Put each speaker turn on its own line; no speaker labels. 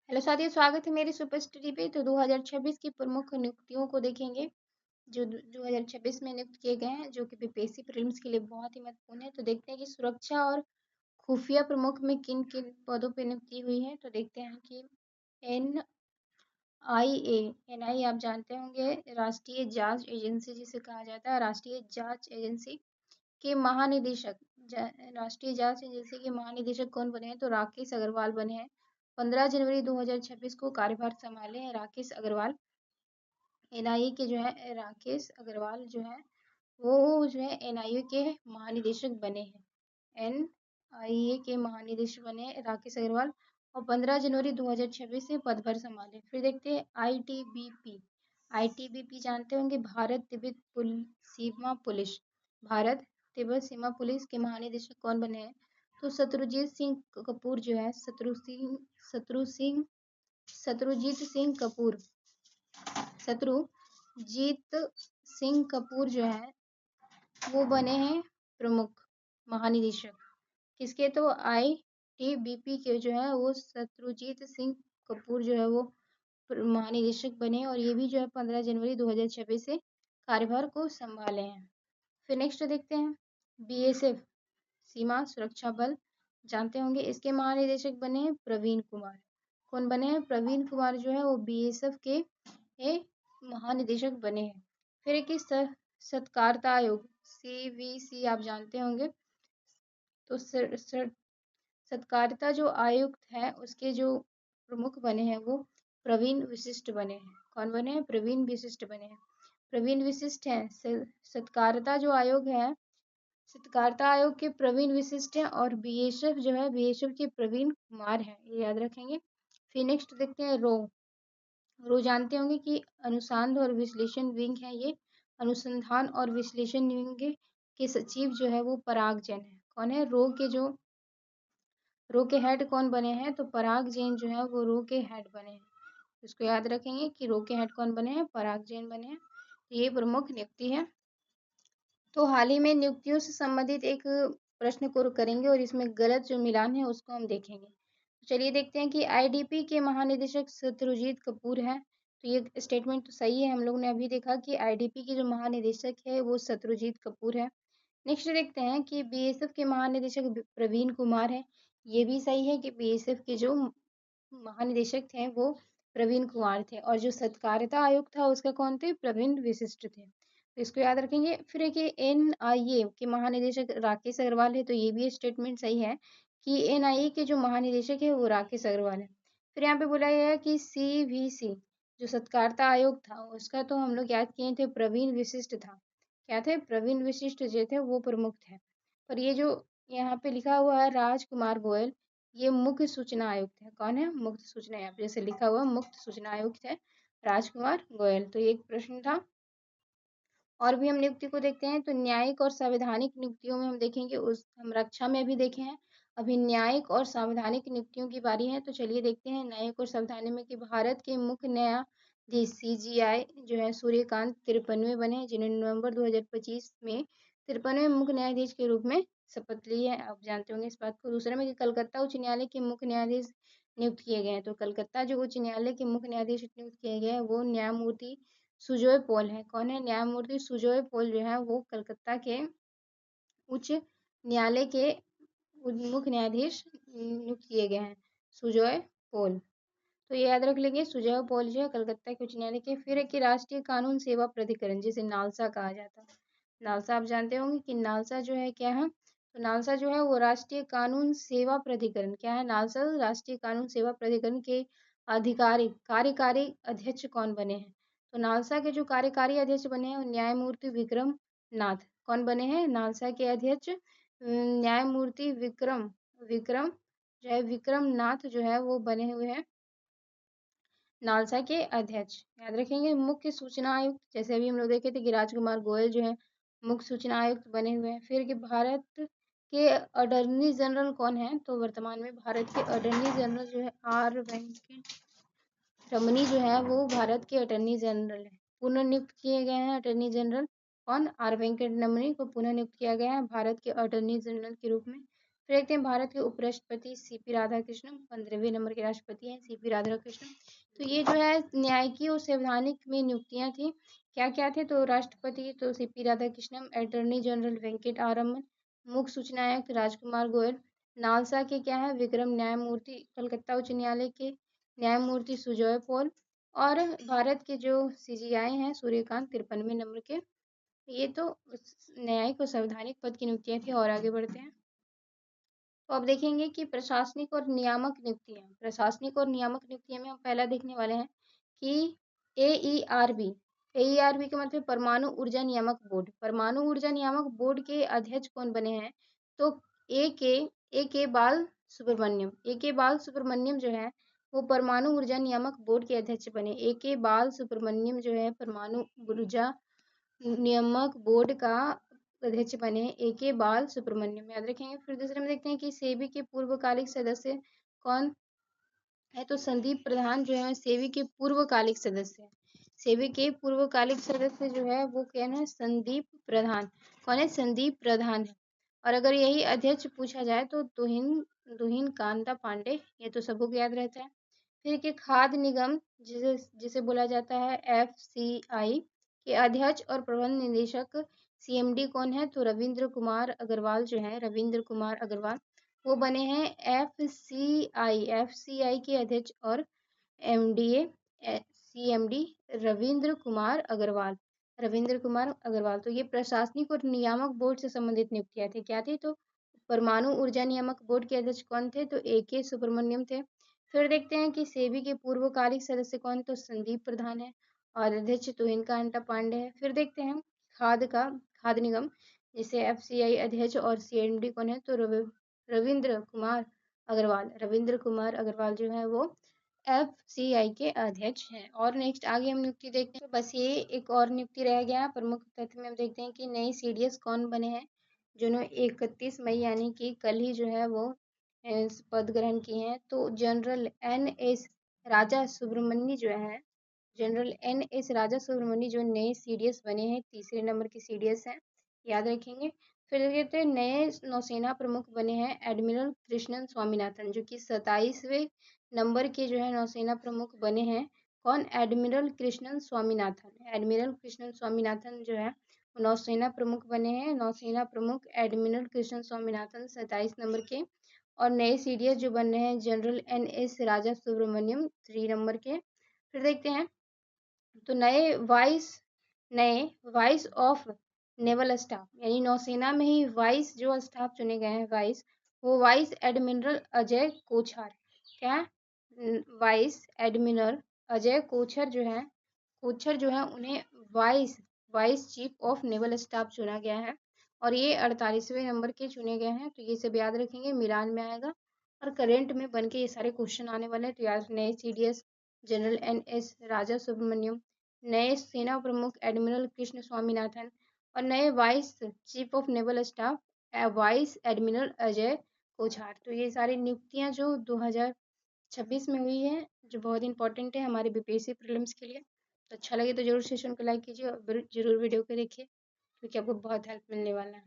Hello साथियों, स्वागत है मेरी सुपर स्टडी पे। तो 2026 की प्रमुख नियुक्तियों को देखेंगे जो 2026 में नियुक्त किए गए हैं, जो कि बीपीएससी प्रीलिम्स के लिए बहुत ही महत्वपूर्ण है। तो देखते हैं कि सुरक्षा और खुफिया प्रमुख में किन किन पदों पर नियुक्ति हुई है। तो देखते हैं कि एनआईए आप जानते होंगे, राष्ट्रीय जांच एजेंसी जिसे कहा जाता है। राष्ट्रीय जांच एजेंसी के महानिदेशक राष्ट्रीय जांच एजेंसी के महानिदेशक कौन बने हैं? तो राकेश अग्रवाल बने हैं। 15 जनवरी 2026 को कार्यभार संभाले हैं राकेश अग्रवाल। एनआईए के जो है राकेश अग्रवाल जो है वो जो है एनआईए के महानिदेशक बने हैं। एनआईए के महानिदेशक बने हैं राकेश अग्रवाल और 15 जनवरी 2026 से पदभार संभाले। फिर देखते हैं आईटीबीपी। आईटीबीपी जानते होंगे, भारत तिब्बत सीमा पुलिस। भारत तिब्बत सीमा पुलिस के महानिदेशक कौन बने हैं? तो शत्रुजीत सिंह कपूर जो है शत्रुजीत सिंह कपूर शत्रुजीत सिंह कपूर जो है वो बने हैं प्रमुख महानिदेशक। किसके? तो आईटीबीपी के जो है वो शत्रुजीत सिंह कपूर जो है वो महानिदेशक बने और ये भी जो है 15 जनवरी 2026 से कार्यभार को संभाले हैं। फिर नेक्स्ट देखते हैं बीएसएफ, सीमा सुरक्षा बल जानते होंगे, इसके महानिदेशक बने हैं प्रवीण कुमार। कौन बने हैं? प्रवीण कुमार जो है वो बीएसएफ के महानिदेशक बने हैं। फिर एक सत्कारता आयोग सीवीसी आप जानते होंगे। तो सत्कारिता जो आयुक्त है उसके जो प्रमुख बने हैं वो प्रवीण विशिष्ट बने हैं। कौन बने हैं? प्रवीण विशिष्ट बने हैं। प्रवीण विशिष्ट हैं। सत्कारिता जो आयोग है, सत्कारिता आयोग के प्रवीण विशिष्ट हैं और बीएसएफ जो है बीएसएफ के प्रवीण कुमार हैं, ये याद रखेंगे। फिर नेक्स्ट देखते हैं रो जानते होंगे कि अनुसंधान और विश्लेषण विंग है। ये अनुसंधान और विश्लेषण विंग के सचिव जो है वो पराग जैन है। कौन है? रो के हेड कौन बने हैं? तो पराग जैन जो है वो रो के हेड बने हैं। इसको याद रखेंगे कि रो के हेड कौन बने हैं? पराग जैन बने हैं। ये प्रमुख नियुक्ति है। तो हाल ही में नियुक्तियों से संबंधित एक प्रश्न को करेंगे और इसमें गलत जो मिलान है उसको हम देखेंगे। चलिए देखते हैं कि आईडीपी के महानिदेशक शत्रुजीत कपूर है। तो ये स्टेटमेंट तो सही है। हम लोग ने अभी देखा कि आईडीपी के जो महानिदेशक है वो शत्रुजीत कपूर है। नेक्स्ट देखते हैं कि बीएसएफ के महानिदेशक प्रवीण कुमार है। ये भी सही है कि बीएसएफ के जो महानिदेशक थे वो प्रवीण कुमार थे और जो सत्कारिता आयोग था उसका कौन थे? प्रवीण विशिष्ट थे। तो इसको याद रखेंगे। फिर एक एनआईए के महानिदेशक राकेश अग्रवाल है। तो ये भी स्टेटमेंट सही है कि एनआईए के जो महानिदेशक है वो राकेश अग्रवाल है। फिर यहाँ पे बोला गया है कि सीवीसी जो सत्कारिता आयोग था उसका तो हम लोग याद किए थे प्रवीण विशिष्ट था। क्या थे? प्रवीण विशिष्ट जो थे वो प्रमुख थे। पर ये जो यहाँ पे लिखा हुआ है राजकुमार गोयल, ये मुख्य सूचना आयुक्त है। कौन है? मुख्य सूचना आयुक्त। जैसे लिखा हुआ मुख्य सूचना आयुक्त है राजकुमार गोयल। तो ये एक प्रश्न था। और भी हम नियुक्ति को देखते हैं तो न्यायिक और संवैधानिक नियुक्तियों में हम देखेंगे, उस हम रक्षा में भी देखे हैं। अभी न्यायिक और संवैधानिक नियुक्तियों की बारी है। तो चलिए देखते हैं न्यायिक और संवैधानिक में कि भारत के मुख्य न्यायाधीश सीजीआई जो है सूर्यकांत 53वें बने हैं, जिन्होंने नवंबर 2025 में 53वें मुख्य न्यायाधीश के रूप में शपथ ली है। आप जानते होंगे इस बात को। दूसरे में कि कलकत्ता उच्च न्यायालय के मुख्य न्यायाधीश नियुक्त किए गए हैं। तो कलकत्ता जो उच्च न्यायालय के मुख्य न्यायाधीश नियुक्त किए गए हैं वो न्यायमूर्ति सुजोय पॉल है। कौन है? न्यायमूर्ति सुजोय पॉल जो है वो कलकत्ता के उच्च न्यायालय के मुख्य न्यायाधीश नियुक्त किए गए हैं, सुजोय पॉल। तो ये याद रख लेंगे, सुजोय पॉल जो है कलकत्ता के उच्च न्यायालय के। फिर है कि राष्ट्रीय कानून सेवा प्राधिकरण जिसे नालसा कहा जाता है। नालसा आप जानते होंगे कि नालसा जो है क्या है? तो नालसा जो है वो राष्ट्रीय कानून सेवा प्राधिकरण क्या है? नालसा राष्ट्रीय कानून सेवा प्राधिकरण के आधिकारिक कार्यकारी अध्यक्ष कौन बने हैं? तो नालसा के जो कार्यकारी अध्यक्ष बने हैं न्यायमूर्ति विक्रम नाथ। कौन बने हैं? नालसा के अध्यक्ष न्यायमूर्ति विक्रम विक्रम जो है विक्रम नाथ जो है वो बने हुए हैं नालसा के अध्यक्ष। याद रखेंगे। मुख्य सूचना आयुक्त, जैसे अभी हम लोग देखे थे कि राजकुमार गोयल जो है मुख्य सूचना आयुक्त बने हुए हैं। फिर कि भारत के अटॉर्नी जनरल कौन है? तो वर्तमान में भारत के अटॉर्नी जनरल जो है आर वेंकट रमनी जो है वो भारत के अटॉर्नी जनरल है। पुनः नियुक्त किए गए हैं अटॉर्नी जनरल। कौन? आर वेंकट रमनी को पुनः नियुक्त किया गया है भारत के अटॉर्नी जनरल के रूप में। फिर देखते हैं भारत के उपराष्ट्रपति सीपी राधाकृष्णन 15वें नंबर के राष्ट्रपति हैं सीपी राधाकृष्णन। तो ये जो है न्यायिकी और संवैधानिक में नियुक्तियां थी। क्या क्या थे? तो राष्ट्रपति तो CP Radhakrishnan, attorney general Venkat Raman, मुख्य सूचना आयुक्त राजकुमार गोयल, नालसा के क्या है विक्रम न्यायमूर्ति, कलकत्ता उच्च न्यायालय के न्यायमूर्ति सुजय पॉल, और भारत के जो सीजीआई हैं सूर्यकांत 53वें नंबर के। ये तो न्यायिक और संवैधानिक पद की नियुक्तियां थी। और आगे बढ़ते हैं तो अब देखेंगे कि प्रशासनिक और नियामक नियुक्तियां। प्रशासनिक और नियामक नियुक्तियां में हम पहला देखने वाले हैं कि AERB। AERB का मतलब परमाणु ऊर्जा नियामक बोर्ड। परमाणु ऊर्जा नियामक बोर्ड के अध्यक्ष कौन बने हैं? तो ए के बाल सुब्रमण्यम। ए के बाल सुब्रमण्यम जो है वो परमाणु ऊर्जा नियामक बोर्ड के अध्यक्ष बने। ए के बाल सुब्रमण्यम जो है परमाणु ऊर्जा नियामक बोर्ड का अध्यक्ष बने। ए के बाल सुब्रमण्यम याद रखेंगे। फिर दूसरे में देखते हैं कि सेबी के पूर्वकालिक सदस्य कौन है? तो संदीप प्रधान जो है सेबी के पूर्वकालिक सदस्य है। सेबी के पूर्वकालिक सदस्य जो है वो क्या है? संदीप प्रधान। कौन है? संदीप प्रधान है। और अगर यही अध्यक्ष पूछा जाए तो तुहिन कांता पांडे, ये तो सबको याद रहता है। फिर के खाद्य निगम जिसे जिसे बोला जाता है FCI के अध्यक्ष और प्रबंध निदेशक CMD कौन है? तो रविंद्र कुमार अग्रवाल जो है, रविंद्र कुमार अग्रवाल वो बने हैं FCI के अध्यक्ष और MDA CMD रविंद्र कुमार अग्रवाल। रविंद्र कुमार अग्रवाल। तो ये प्रशासनिक और नियामक बोर्ड से संबंधित नियुक्तियां थी। क्या थी? तो परमाणु ऊर्जा नियामक बोर्ड के अध्यक्ष कौन थे? तो AK सुब्रमण्यम थे। फिर देखते हैं कि सेबी के पूर्वकालिक सदस्य कौन? तो संदीप प्रधान है और अध्यक्ष तुहिन कांता पांडे है। फिर देखते हैं खाद्य निगम जिसे FCI अध्यक्ष और CMD कौन है? तो रविंद्र कुमार अग्रवाल। रविंद्र कुमार अग्रवाल जो है वो FCI के अध्यक्ष हैं। और नेक्स्ट आगे हम नियुक्ति देखते हैं। तो बस ये एक और नियुक्ति रह गया। प्रमुख तथ्य में हम देखते हैं कि नए CDS कौन बने हैं, जिन्होंने 31 मई यानी कि कल ही जो है वो पद ग्रहण किए हैं। तो जनरल NS राजा सुब्रमण्य जो है, जनरल NS राजा सुब्रमण्य जो नए CDS बने हैं, तीसरे नंबर के CDS हैं, याद रखेंगे। फिर कहते हैं नए नौसेना प्रमुख बने हैं एडमिरल कृष्णन स्वामीनाथन, जो कि 27वें नंबर के जो है नौसेना प्रमुख बने हैं। कौन? एडमिरल कृष्णन स्वामीनाथन। एडमिरल कृष्णन स्वामीनाथन जो है नौसेना प्रमुख बने हैं। नौसेना प्रमुख एडमिरल कृष्णन स्वामीनाथन 27 नंबर के। और नए CDS जो बन रहे हैं general NS Raja Subramaniam 3 number के। फिर देखते हैं तो नए वाइस ऑफ नेवल स्टाफ, यानी नौसेना में ही वाइस जो स्टाफ चुने गए हैं वाइस, वो वाइस एडमिरल अजय कोछार। क्या? वाइस एडमिरल अजय कोछर जो है उन्हें vice chief of naval staff चुना गया है। और ये 48वें नंबर के चुने गए हैं। तो ये सब याद रखेंगे, मिलान में आएगा और करेंट में बन के ये सारे क्वेश्चन आने वाले हैं। तो याद नए CDS general NS Raja Subramaniam, नए सेना प्रमुख एडमिरल कृष्ण स्वामीनाथन और नए vice chief of naval staff vice admiral Ajay Kochhar. तो ये सारी नियुक्तियां जो 2026 में हुई है, जो बहुत इंपॉर्टेंट है हमारे BPSC प्रीलिम्स के लिए। तो अच्छा लगे तो जरूर सेशन को लाइक कीजिए और जरूर वीडियो को देखिए, क्योंकि आपको बहुत हेल्प मिलने वाला है।